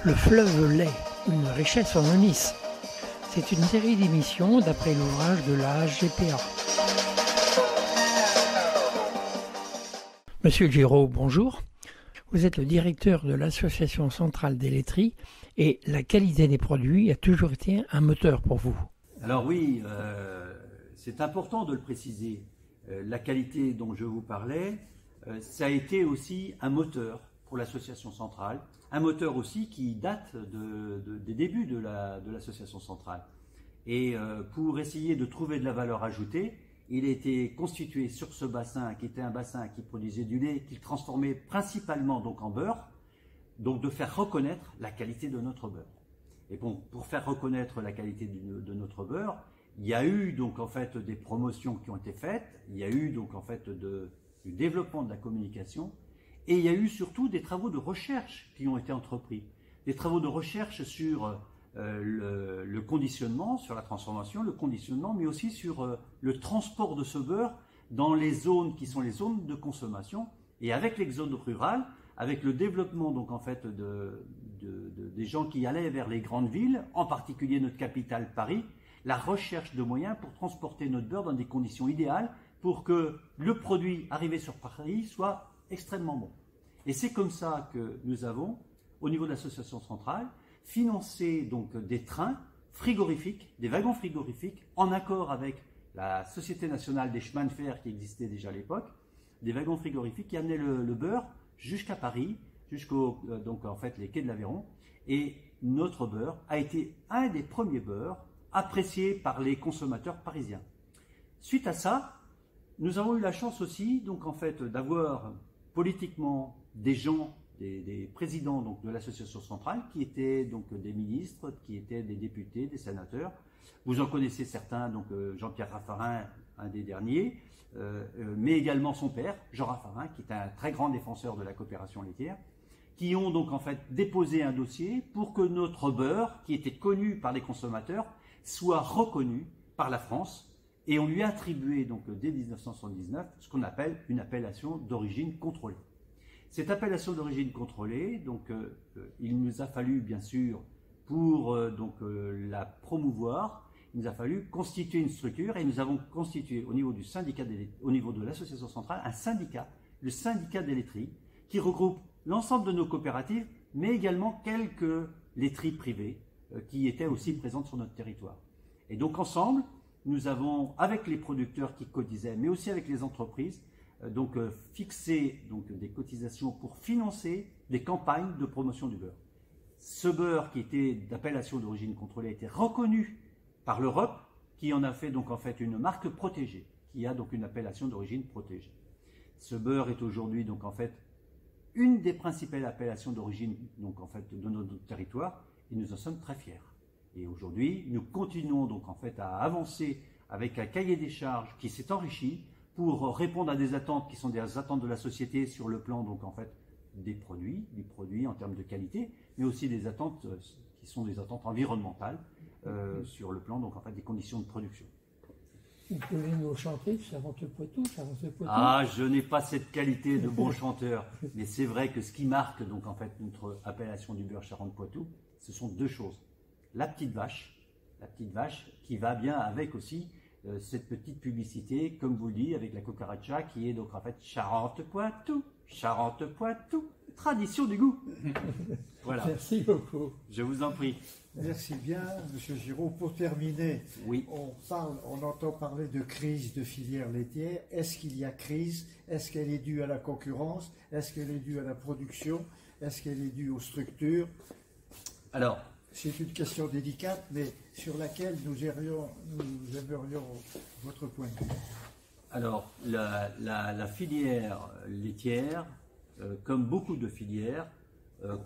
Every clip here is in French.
Le fleuve lait, une richesse en Eunice. C'est une série d'émissions d'après l'ouvrage de la GPA. Monsieur Giraud, bonjour. Vous êtes le directeur de l'Association centrale des laiteries et la qualité des produits a toujours été un moteur pour vous. Alors oui, c'est important de le préciser. La qualité dont je vous parlais, ça a été aussi un moteur pour l'association centrale, un moteur aussi qui date des débuts de l'association centrale. Et pour essayer de trouver de la valeur ajoutée, il a été constitué sur ce bassin, qui était un bassin qui produisait du lait, qu'il transformait principalement donc en beurre, donc de faire reconnaître la qualité de notre beurre. Et bon, pour faire reconnaître la qualité de notre beurre, il y a eu donc en fait des promotions qui ont été faites, il y a eu donc en fait du développement de la communication, et il y a eu surtout des travaux de recherche qui ont été entrepris. Des travaux de recherche sur le conditionnement, sur la transformation, le conditionnement, mais aussi sur le transport de ce beurre dans les zones qui sont les zones de consommation. Et avec l'exode rural, avec le développement donc en fait des gens qui allaient vers les grandes villes, en particulier notre capitale Paris, la recherche de moyens pour transporter notre beurre dans des conditions idéales pour que le produit arrivé sur Paris soit extrêmement bon. Et c'est comme ça que nous avons, au niveau de l'association centrale, financé donc des trains frigorifiques, des wagons frigorifiques, en accord avec la Société nationale des chemins de fer qui existait déjà à l'époque, des wagons frigorifiques qui amenaient le beurre jusqu'à Paris, jusqu'au donc en fait les quais de l'Aveyron. Et notre beurre a été un des premiers beurres appréciés par les consommateurs parisiens. Suite à ça, nous avons eu la chance aussi donc en fait d'avoir politiquement des gens, des présidents donc, de l'association centrale qui étaient donc des ministres, qui étaient des députés, des sénateurs. Vous en connaissez certains, donc Jean-Pierre Raffarin, un des derniers, mais également son père, Jean Raffarin, qui est un très grand défenseur de la coopération laitière, qui ont donc en fait déposé un dossier pour que notre beurre, qui était connu par les consommateurs, soit reconnu par la France. Et on lui a attribué donc dès 1979 ce qu'on appelle une appellation d'origine contrôlée. Cette appellation d'origine contrôlée, donc il nous a fallu bien sûr pour la promouvoir, il nous a fallu constituer une structure et nous avons constitué au niveau du syndicat au niveau de l'association centrale un syndicat, le syndicat des laiteries, qui regroupe l'ensemble de nos coopératives, mais également quelques laiteries privées qui étaient aussi présentes sur notre territoire. Et donc ensemble, nous avons, avec les producteurs qui cotisaient, mais aussi avec les entreprises, fixé donc, des cotisations pour financer des campagnes de promotion du beurre. Ce beurre qui était d'appellation d'origine contrôlée a été reconnu par l'Europe, qui en a fait donc en fait une marque protégée, qui a donc une appellation d'origine protégée. Ce beurre est aujourd'hui donc en fait une des principales appellations d'origine donc en fait de notre territoire, et nous en sommes très fiers. Et aujourd'hui, nous continuons donc en fait à avancer avec un cahier des charges qui s'est enrichi pour répondre à des attentes qui sont des attentes de la société sur le plan donc en fait des produits en termes de qualité, mais aussi des attentes qui sont des attentes environnementales sur le plan donc en fait des conditions de production. Vous pouvez nous chanter Charente-Poitou, Charente-Poitou. Ah, je n'ai pas cette qualité de bon chanteur, mais c'est vrai que ce qui marque donc en fait notre appellation du beurre Charente-Poitou, ce sont deux choses. La petite vache qui va bien avec aussi cette petite publicité, comme vous le dites, avec la cucaracha qui est donc en fait Charente-Poitou, Charente-Poitou, tradition du goût. Voilà. Merci beaucoup. Je vous en prie. Merci bien, Monsieur Giraud. Pour terminer, oui. on entend parler de crise de filière laitière. Est-ce qu'il y a crise? Est-ce qu'elle est due à la concurrence? Est-ce qu'elle est due à la production? Est-ce qu'elle est due aux structures? Alors, c'est une question délicate, mais sur laquelle nous aimerions votre point de vue. Alors, la filière laitière, comme beaucoup de filières,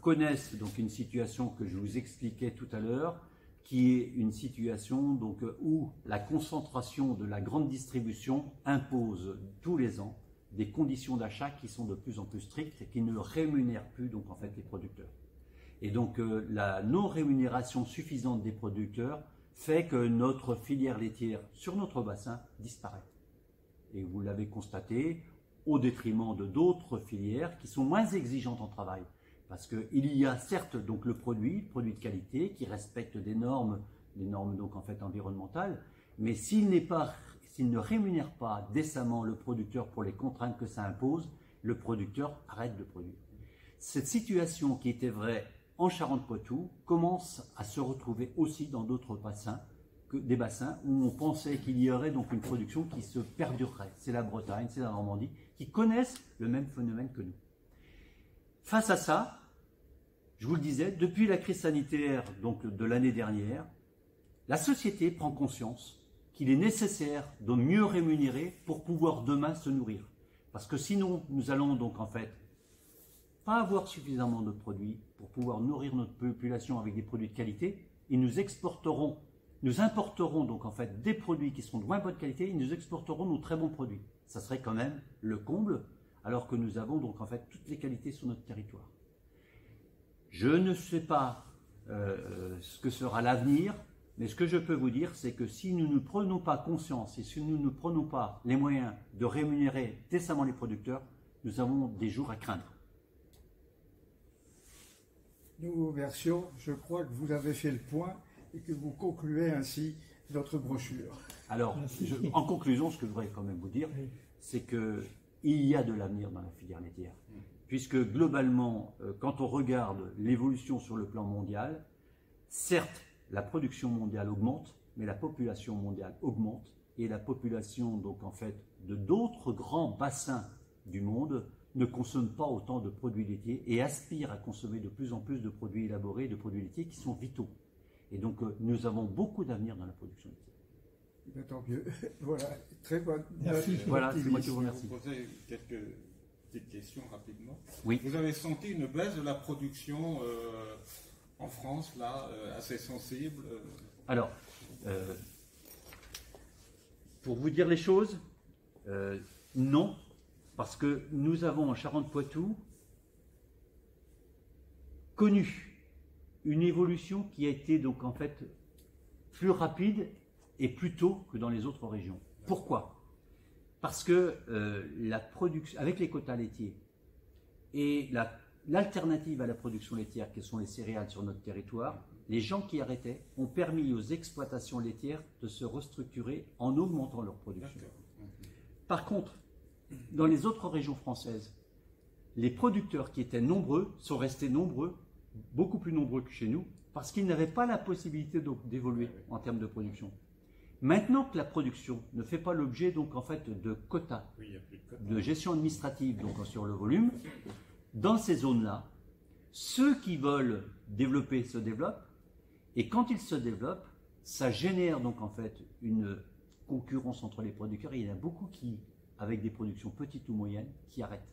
connaissent donc une situation que je vous expliquais tout à l'heure, qui est une situation donc, où la concentration de la grande distribution impose tous les ans des conditions d'achat qui sont de plus en plus strictes et qui ne rémunèrent plus donc, en fait, les producteurs. Et donc la non-rémunération suffisante des producteurs fait que notre filière laitière sur notre bassin disparaît. Et vous l'avez constaté, au détriment de d'autres filières qui sont moins exigeantes en travail, Parce qu'il y a certes donc le produit de qualité qui respecte des normes donc en fait environnementales, mais s'il ne rémunère pas décemment le producteur pour les contraintes que ça impose, le producteur arrête de produire. Cette situation qui était vraie en Charente-Poitou commence à se retrouver aussi dans d'autres bassins, des bassins où on pensait qu'il y aurait donc une production qui se perdurerait. C'est la Bretagne, c'est la Normandie, qui connaissent le même phénomène que nous. Face à ça, je vous le disais, depuis la crise sanitaire donc de l'année dernière, la société prend conscience qu'il est nécessaire de mieux rémunérer pour pouvoir demain se nourrir. Parce que sinon, nous allons donc en fait pas avoir suffisamment de produits pour pouvoir nourrir notre population avec des produits de qualité, et nous importerons donc en fait des produits qui seront de moins bonne qualité, et nous exporterons nos très bons produits. Ça serait quand même le comble, alors que nous avons donc en fait toutes les qualités sur notre territoire. Je ne sais pas ce que sera l'avenir, mais ce que je peux vous dire, c'est que si nous ne prenons pas conscience et si nous ne prenons pas les moyens de rémunérer décemment les producteurs, nous avons des jours à craindre. Nous, Version, je crois que vous avez fait le point et que vous concluez ainsi notre brochure. Alors, en conclusion, ce que je voudrais quand même vous dire, c'est qu'il y a de l'avenir dans la filière laitière. Puisque globalement, quand on regarde l'évolution sur le plan mondial, certes, la production mondiale augmente, mais la population mondiale augmente, et la population donc en fait de d'autres grands bassins du monde ne consomme pas autant de produits laitiers et aspire à consommer de plus en plus de produits élaborés, de produits laitiers qui sont vitaux. Et donc nous avons beaucoup d'avenir dans la production laitière. Tant mieux. Voilà, très bonne. Merci. Voilà, c'est moi qui vous Je vais remercie. vous poser quelques petites questions rapidement. Oui. Vous avez senti une baisse de la production en France, là, assez sensible Alors, pour vous dire les choses, non, parce que nous avons en Charente-Poitou connu une évolution qui a été donc en fait plus rapide et plus tôt que dans les autres régions. Pourquoi? Parce que la production, avec les quotas laitiers et l'alternative à la production laitière, qui sont les céréales sur notre territoire, les gens qui arrêtaient ont permis aux exploitations laitières de se restructurer en augmentant leur production. Par contre, dans les autres régions françaises, les producteurs qui étaient nombreux sont restés nombreux, beaucoup plus nombreux que chez nous, parce qu'ils n'avaient pas la possibilité d'évoluer en termes de production. Maintenant que la production ne fait pas l'objet donc en fait de quotas, de gestion administrative donc sur le volume, dans ces zones-là, ceux qui veulent développer se développent, et quand ils se développent, ça génère donc en fait une concurrence entre les producteurs, et il y en a beaucoup qui, avec des productions petites ou moyennes, qui arrêtent.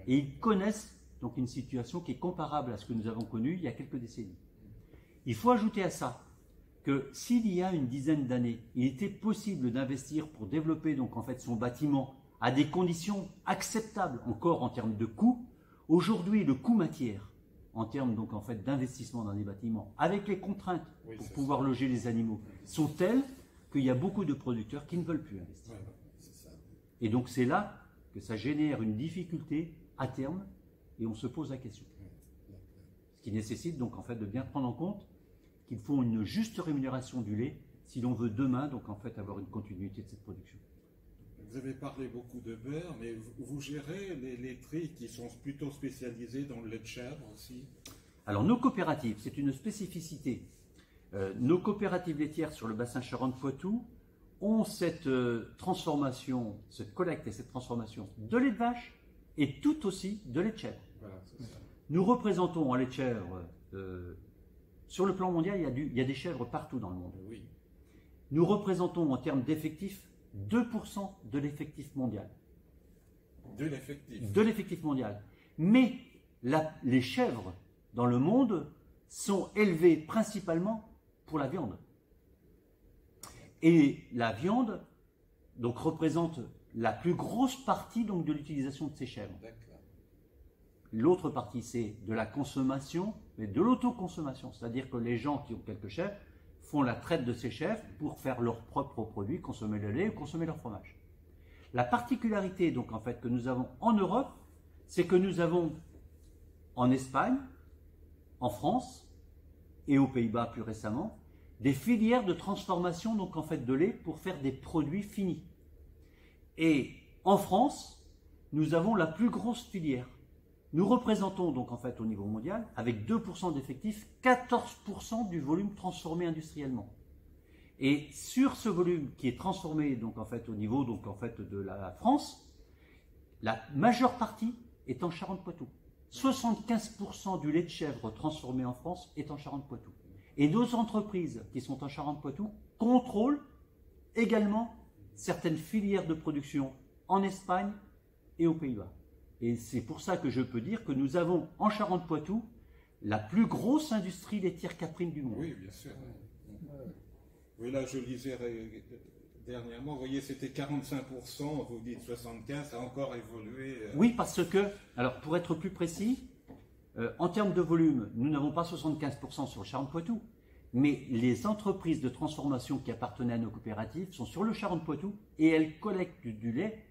Et ils connaissent donc une situation qui est comparable à ce que nous avons connu il y a quelques décennies. Il faut ajouter à ça que s'il y a une dizaine d'années, il était possible d'investir pour développer donc en fait son bâtiment à des conditions acceptables encore en termes de coûts. Aujourd'hui, le coût matière, en termes donc en fait d'investissement dans des bâtiments, avec les contraintes pour pouvoir loger les animaux, sont telles qu'il y a beaucoup de producteurs qui ne veulent plus investir. Et donc c'est là que ça génère une difficulté à terme, et on se pose la question. Ce qui nécessite donc en fait de bien prendre en compte qu'il faut une juste rémunération du lait si l'on veut demain donc en fait avoir une continuité de cette production. Vous avez parlé beaucoup de beurre, mais vous gérez les laiteries qui sont plutôt spécialisées dans le lait de chèvre aussi? Alors nos coopératives, c'est une spécificité. Nos coopératives laitières sur le bassin Charente-Poitou ont cette transformation, cette collecte et cette transformation de lait de vache et tout aussi de lait de chèvre. Voilà, c'est ça. Nous représentons en lait de chèvre, sur le plan mondial, il y a des chèvres partout dans le monde. Oui. Nous représentons en termes d'effectifs 2% de l'effectif mondial. De l'effectif. De l'effectif mondial. Mais les chèvres dans le monde sont élevées principalement pour la viande. Et la viande donc représente la plus grosse partie donc de l'utilisation de ces chèvres. D'accord. L'autre partie, c'est de la consommation, mais de l'autoconsommation. C'est-à-dire que les gens qui ont quelques chèvres font la traite de ces chèvres pour faire leurs propres produits, consommer le lait ou consommer leur fromage. La particularité donc en fait que nous avons en Europe, c'est que nous avons en Espagne, en France et aux Pays-Bas plus récemment, des filières de transformation donc en fait de lait pour faire des produits finis. Et en France, nous avons la plus grosse filière. Nous représentons donc en fait au niveau mondial, avec 2% d'effectifs, 14% du volume transformé industriellement. Et sur ce volume qui est transformé donc en fait au niveau donc en fait de la France, la majeure partie est en Charente-Poitou. 75% du lait de chèvre transformé en France est en Charente-Poitou. Et nos entreprises qui sont en Charente-Poitou contrôlent également certaines filières de production en Espagne et aux Pays-Bas. Et c'est pour ça que je peux dire que nous avons en Charente-Poitou la plus grosse industrie laitière caprine du monde. Oui, bien sûr. Oui, là, je lisais dernièrement, vous voyez, c'était 45%, vous dites 75%, ça a encore évolué. Oui, parce que, alors pour être plus précis, en termes de volume, nous n'avons pas 75% sur le Charente-Poitou, mais les entreprises de transformation qui appartenaient à nos coopératives sont sur le Charente-Poitou et elles collectent du lait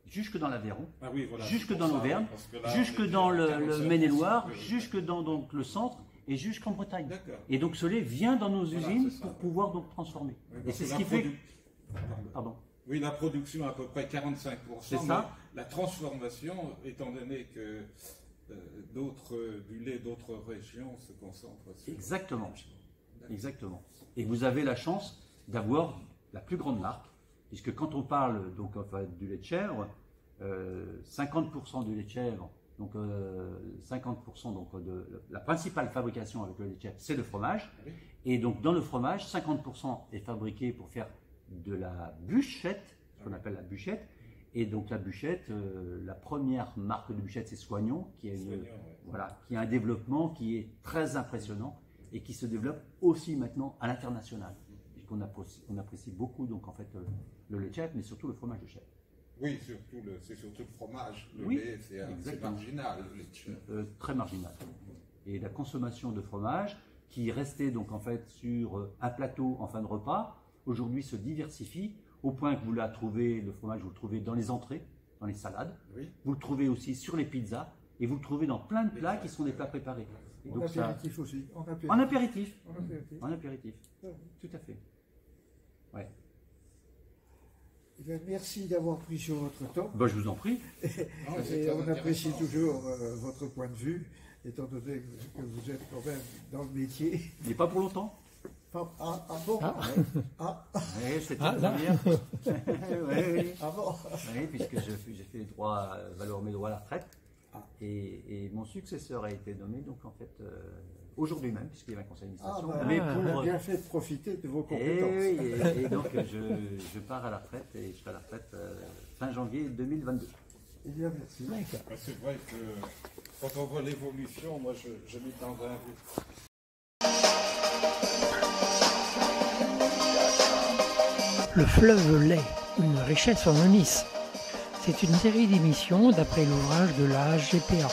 jusque dans l'Aveyron, ah oui, voilà, jusque dans l'Auvergne, jusque dans le Maine-et-Loire, jusque dans donc, le centre et jusqu'en Bretagne. Et donc ce lait vient dans nos usines pour pouvoir donc transformer. Oui, et c'est ce qui fait... Pardon. Oui, la production à peu près 45%, c'est ça. La transformation, étant donné que du lait d'autres régions se concentrent sur... Exactement. Exactement. Et vous avez la chance d'avoir la plus grande marque, puisque quand on parle donc enfin, du lait de chèvre, 50% du lait de chèvre, donc 50% donc, de la principale fabrication avec le lait de chèvre, c'est le fromage. Oui. Et donc dans le fromage, 50% est fabriqué pour faire de la bûchette, ce qu'on appelle la bûchette. Et donc la bûchette, la première marque de bûchette, c'est Soignon, qui a un développement qui est très impressionnant et qui se développe aussi maintenant à l'international. On apprécie beaucoup donc en fait le lait de chèvre, mais surtout le fromage de chèvre. Oui, c'est surtout le fromage. Le oui, lait, c'est marginal, le lait de chèvre. Très marginal. Et la consommation de fromage, qui restait donc en fait sur un plateau en fin de repas, aujourd'hui se diversifie au point que vous la trouvez, le fromage, vous le trouvez dans les entrées, dans les salades. Oui. Vous le trouvez aussi sur les pizzas et vous le trouvez dans plein de plats qui sont des plats préparés. Et En apéritif aussi. En apéritif. En apéritif. Tout à fait. Ouais. Eh bien, merci d'avoir pris sur votre temps. Ben, je vous en prie. Et on apprécie toujours votre point de vue, étant donné que vous êtes quand même dans le métier. Il n'est pas pour longtemps. Bon Oui, c'est une première. Oui. Ah bon. Oui, puisque j'ai fait les droits, valoir mes droits à la retraite. Et mon successeur a été nommé, donc en fait, aujourd'hui même, puisqu'il y avait un conseil d'administration. On a bien fait de profiter de vos compétences. Et donc, je pars à la retraite, et je serai à la retraite fin janvier 2022. Eh bien, merci. C'est vrai que quand on voit l'évolution, moi je m'y dans un but. Le fleuve lait, une richesse en Nice. C'est une série d'émissions d'après l'ouvrage de la HGPA.